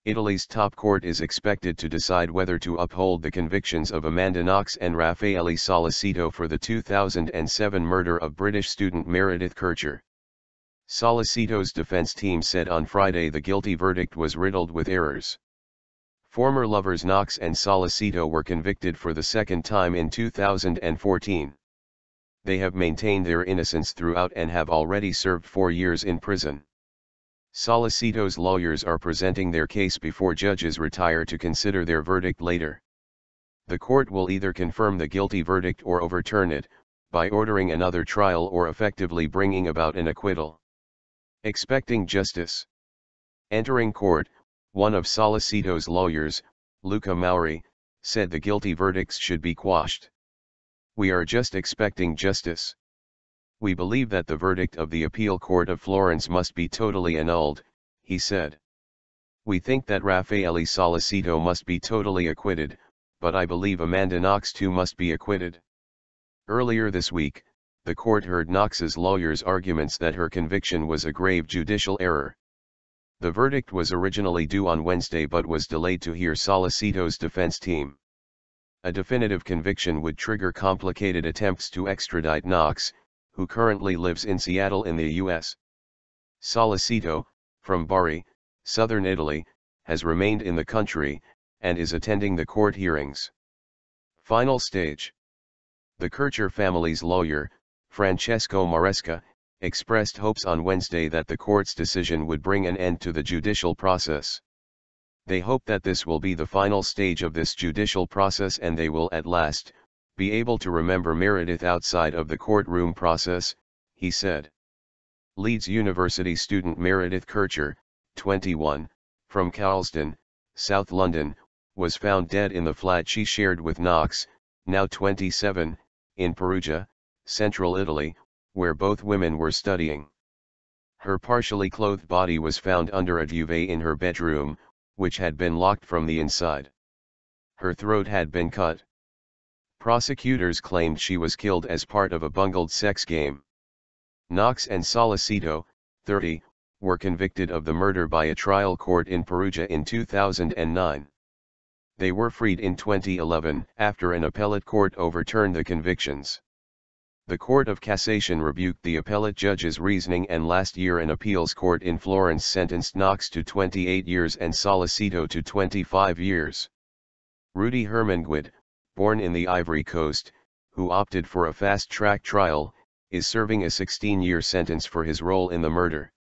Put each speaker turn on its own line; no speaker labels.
Italy's top court is expected to decide whether to uphold the convictions of Amanda Knox and Raffaele Sollecito for the 2007 murder of British student Meredith Kercher. Sollecito's defense team said on Friday the guilty verdict was riddled with errors. Former lovers Knox and Sollecito were convicted for the second time in 2014. They have maintained their innocence throughout and have already served 4 years in prison. Sollecito's lawyers are presenting their case before judges retire to consider their verdict later. The court will either confirm the guilty verdict or overturn it, by ordering another trial or effectively bringing about an acquittal. Expecting justice. Entering court, one of Sollecito's lawyers, Luca Maori, said the guilty verdicts should be quashed. "We are just expecting justice. We believe that the verdict of the appeal court of Florence must be totally annulled," he said. "We think that Raffaele Sollecito must be totally acquitted, but I believe Amanda Knox too must be acquitted." Earlier this week, the court heard Knox's lawyers' arguments that her conviction was a grave judicial error. The verdict was originally due on Wednesday but was delayed to hear Sollecito's defense team. A definitive conviction would trigger complicated attempts to extradite Knox, who currently lives in Seattle in the U.S. Sollecito, from Bari, southern Italy, has remained in the country, and is attending the court hearings. Final stage. The Kercher family's lawyer, Francesco Maresca, expressed hopes on Wednesday that the court's decision would bring an end to the judicial process. They hope that this will be the final stage of this judicial process and they will at last be able to remember Meredith outside of the courtroom process, he said. Leeds University student Meredith Kercher, 21, from Carlston, South London, was found dead in the flat she shared with Knox, now 27, in Perugia, central Italy, where both women were studying. Her partially clothed body was found under a duvet in her bedroom, which had been locked from the inside. Her throat had been cut. Prosecutors claimed she was killed as part of a bungled sex game. Knox and Sollecito, 30, were convicted of the murder by a trial court in Perugia in 2009. They were freed in 2011 after an appellate court overturned the convictions. The Court of Cassation rebuked the appellate judge's reasoning, and last year an appeals court in Florence sentenced Knox to 28 years and Sollecito to 25 years. Rudy Hermanguid, born in the Ivory Coast, who opted for a fast-track trial, is serving a 16-year sentence for his role in the murder.